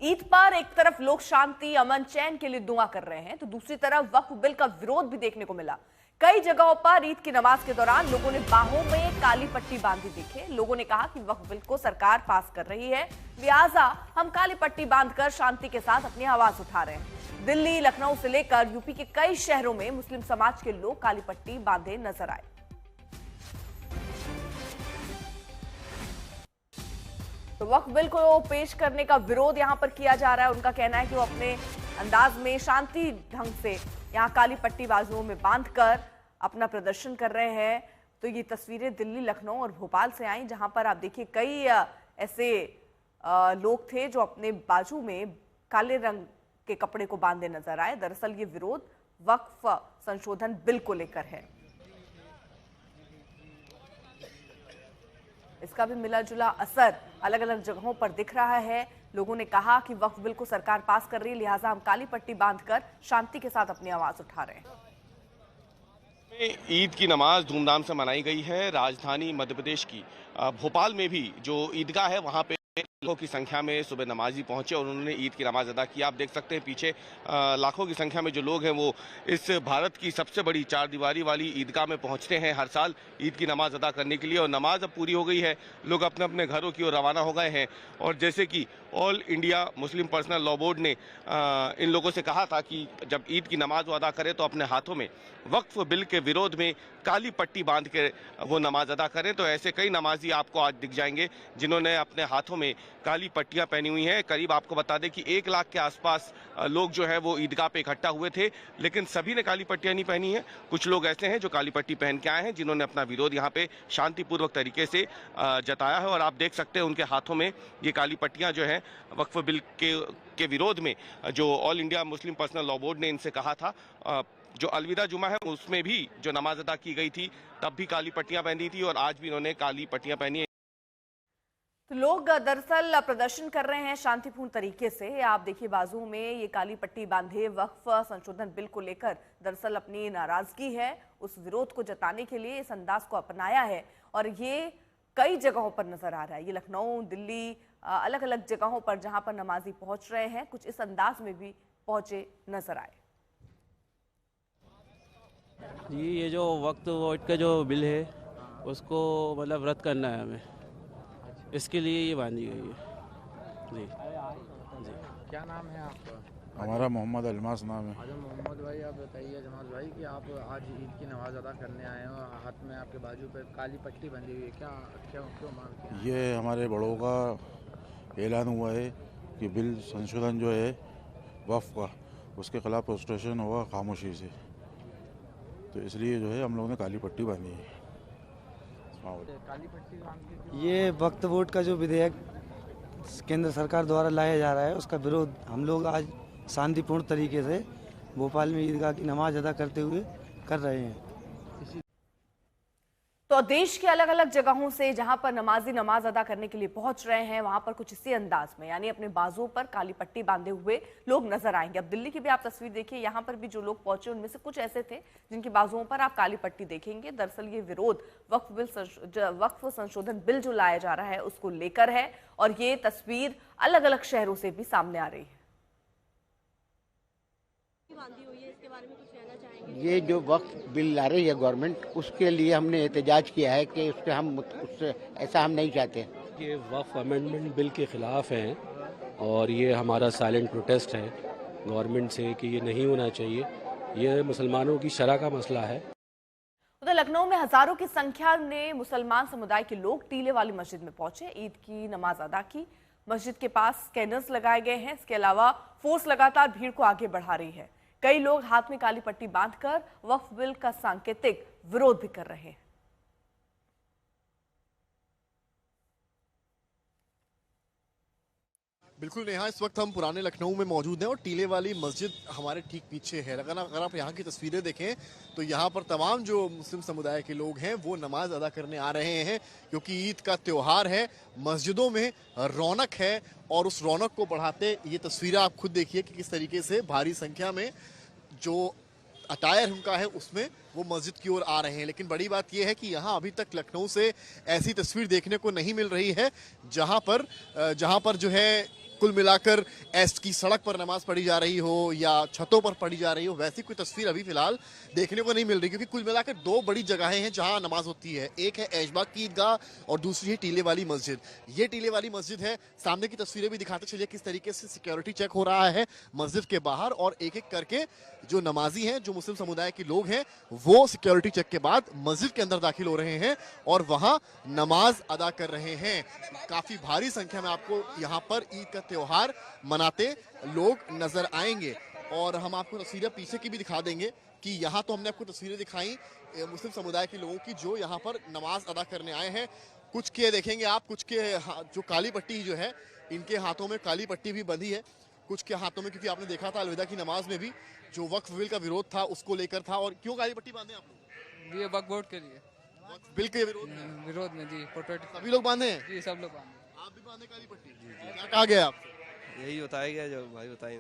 ईद पर एक तरफ लोग शांति, अमन, चैन के लिए दुआ कर रहे हैं तो दूसरी तरफ वक्फ बिल का विरोध भी देखने को मिला। कई जगहों पर ईद की नमाज के दौरान लोगों ने बाहों में काली पट्टी बांधी दिखे। लोगों ने कहा कि वक्फ बिल को सरकार पास कर रही है, लिहाजा हम काली पट्टी बांधकर शांति के साथ अपनी आवाज उठा रहे हैं। दिल्ली, लखनऊ से लेकर यूपी के कई शहरों में मुस्लिम समाज के लोग काली पट्टी बांधे नजर आए। तो वक्फ बिल को पेश करने का विरोध यहां पर किया जा रहा है। उनका कहना है कि वो अपने अंदाज में शांति ढंग से यहां काली पट्टी बाजुओं में बांधकर अपना प्रदर्शन कर रहे हैं। तो ये तस्वीरें दिल्ली, लखनऊ और भोपाल से आई, जहां पर आप देखिए कई ऐसे लोग थे जो अपने बाजू में काले रंग के कपड़े को बांधे नजर आए। दरअसल ये विरोध वक्फ संशोधन बिल को लेकर है। इसका भी मिला जुला असर अलग अलग जगहों पर दिख रहा है। लोगों ने कहा कि वक्फ बिल को सरकार पास कर रही है, लिहाजा हम काली पट्टी बांधकर शांति के साथ अपनी आवाज उठा रहे हैं। ईद की नमाज धूमधाम से मनाई गई है। राजधानी मध्य प्रदेश की भोपाल में भी जो ईदगाह है वहां पे लाखों की संख्या में सुबह नमाजी पहुंचे और उन्होंने ईद की नमाज अदा की। आप देख सकते हैं पीछे लाखों की संख्या में जो लोग हैं वो इस भारत की सबसे बड़ी चार दीवारी वाली ईदगाह में पहुंचते हैं हर साल ईद की नमाज अदा करने के लिए। और नमाज अब पूरी हो गई है, लोग अपने अपने घरों की ओर रवाना हो गए हैं। और जैसे कि all India Muslim personal law board ने इन लोगों से कहा था कि जब ईद की नमाज वो अदा करें तो अपने हाथों में वक्फ बिल के विरोध में काली पट्टी बांध के वो नमाज अदा करें। तो ऐसे कई नमाजी आपको आज दिख जाएंगे जिन्होंने अपने हाथों में काली पट्टियां पहनी हुई हैं। करीब आपको बता दें कि 1 लाख के आसपास लोग जो है वो ईदगाह पे इकट्ठा हुए थे, लेकिन सभी ने काली पट्टियां नहीं पहनी है। कुछ लोग ऐसे हैं जो काली पट्टी पहन के आए हैं, जिन्होंने अपना विरोध यहाँ पे शांतिपूर्वक तरीके से जताया है। और आप देख सकते हैं उनके हाथों में ये काली पट्टियां जो है वक्फ बिल के विरोध में जो all India Muslim personal law board ने इनसे कहा था, जो अलविदा जुमा है उसमें भी जो नमाज अदा की गई थी तब भी काली पट्टियां पहनी थी और आज भी इन्होंने काली पट्टियां पहनी है। तो लोग दरअसल प्रदर्शन कर रहे हैं शांतिपूर्ण तरीके से। आप देखिए बाजुओं में ये काली पट्टी बांधे वक्फ संशोधन बिल को लेकर दरअसल अपनी नाराजगी है, उस विरोध को जताने के लिए इस अंदाज को अपनाया है। और ये कई जगहों पर नजर आ रहा है। ये लखनऊ, दिल्ली, अलग अलग जगहों पर जहां पर नमाजी पहुंच रहे हैं, कुछ इस अंदाज में भी पहुंचे नजर आए। जी, ये जो वक्त वोट का जो बिल है उसको मतलब रद्द करना है हमें, इसके लिए ये बांधी गई है। जी जी। क्या नाम है आपका? हमारा मोहम्मद अलमास नाम है। अच्छा मोहम्मद भाई, आप बताइए जमाल भाई कि आप आज ईद की नमाज अदा करने आए हो, हाथ में आपके बाजू पर काली पट्टी बंधी हुई है, क्या क्यों मांग किया? ये हमारे बड़ों का ऐलान हुआ है कि बिल संशोधन जो है वक्फ का, उसके खिलाफ प्रोटेस्टेशन हुआ खामोशी से, तो इसलिए जो है हम लोगों ने काली पट्टी बांधी है। काली पट्टी बांध ये वक्फ बोर्ड का जो विधेयक केंद्र सरकार द्वारा लाया जा रहा है उसका विरोध हम लोग आज शांतिपूर्ण तरीके से भोपाल में ईदगाह की नमाज अदा करते हुए कर रहे हैं। तो देश के अलग अलग जगहों से जहां पर नमाजी नमाज अदा करने के लिए पहुंच रहे हैं, वहां पर कुछ इसी अंदाज में, यानी अपने बाजुओं पर काली पट्टी बांधे हुए लोग नजर आएंगे। अब दिल्ली की भी आप तस्वीर देखिए, यहां पर भी जो लोग पहुंचे उनमें से कुछ ऐसे थे जिनकी बाजुओं पर आप काली पट्टी देखेंगे। दरअसल ये विरोध वक्फ संशोधन बिल जो लाया जा रहा है उसको लेकर है और ये तस्वीर अलग अलग शहरों से भी सामने आ रही है। ये जो वक्फ बिल ला रही है गवर्नमेंट, उसके लिए हमने एहतजाज किया है कि उसके हम उससे ऐसा हम नहीं चाहते। ये वक्फ अमेंडमेंट बिल के खिलाफ हैं और ये हमारा साइलेंट प्रोटेस्ट है गवर्नमेंट से कि ये नहीं होना चाहिए। ये मुसलमानों की शरअ का मसला है। उधर लखनऊ में हजारों की संख्या में मुसलमान समुदाय के लोग टीले वाली मस्जिद में पहुंचे, ईद की नमाज अदा की। मस्जिद के पास स्कैनर्स लगाए गए हैं। इसके अलावा फोर्स लगातार भीड़ को आगे बढ़ा रही है। कई लोग हाथ में काली पट्टी बांधकर वक्फ बिल का सांकेतिक विरोध भी कर रहे हैं। बिल्कुल नेहा, इस वक्त हम पुराने लखनऊ में मौजूद हैं और टीले वाली मस्जिद हमारे ठीक पीछे है। अगर आप यहाँ की तस्वीरें देखें तो यहाँ पर तमाम जो मुस्लिम समुदाय के लोग हैं वो नमाज अदा करने आ रहे हैं, क्योंकि ईद का त्यौहार है। मस्जिदों में रौनक है और उस रौनक को बढ़ाते ये तस्वीरें आप खुद देखिए कि किस तरीके से भारी संख्या में जो अटायर उनका है उसमें वो मस्जिद की ओर आ रहे हैं। लेकिन बड़ी बात यह है कि यहाँ अभी तक लखनऊ से ऐसी तस्वीर देखने को नहीं मिल रही है जहाँ पर जो है कुल मिलाकर एस्ट की सड़क पर नमाज पढ़ी जा रही हो या छतों पर पढ़ी जा रही हो, वैसी कोई तस्वीर अभी फिलहाल देखने को नहीं मिल रही, क्योंकि कुल मिलाकर दो बड़ी जगहें हैं जहां नमाज होती है। एक है ऐशबाग की ईदगाह और दूसरी है टीले वाली मस्जिद। ये टीले वाली मस्जिद है, सामने की तस्वीरें भी दिखाते चलिए किस तरीके से सिक्योरिटी चेक हो रहा है मस्जिद के बाहर, और एक एक करके जो नमाजी हैं, जो मुस्लिम समुदाय के लोग हैं, वो सिक्योरिटी चेक के बाद मस्जिद के अंदर दाखिल हो रहे हैं और वहां नमाज अदा कर रहे हैं। काफी भारी संख्या में आपको यहाँ पर ईद का त्योहार मनाते लोग नजर आएंगे, और हम आपको तस्वीरें पीछे की भी दिखा देंगे कि यहाँ तो हमने आपको तस्वीरें दिखाई मुस्लिम समुदाय के लोगों की जो यहाँ पर नमाज अदा करने आए हैं। कुछ के देखेंगे आप, कुछ के जो काली पट्टी जो है, इनके हाथों में काली पट्टी भी बंधी है, कुछ के हाथों में, क्योंकि आपने देखा था अलविदा की नमाज में भी जो वक्फ बिल का विरोध था उसको लेकर था। और क्यों काली पट्टी बांधे आप लोग? ये वक्फ बोर्ड के लिए, वक्फ बिल के विरोध में जी, प्रोटेस्ट सभी लोग बांधे हैं? जी सब लोग बांधे। आप भी बांधे काली पट्टी? क्या कहा गया आपसे? यही बताया गया जो भाई बताई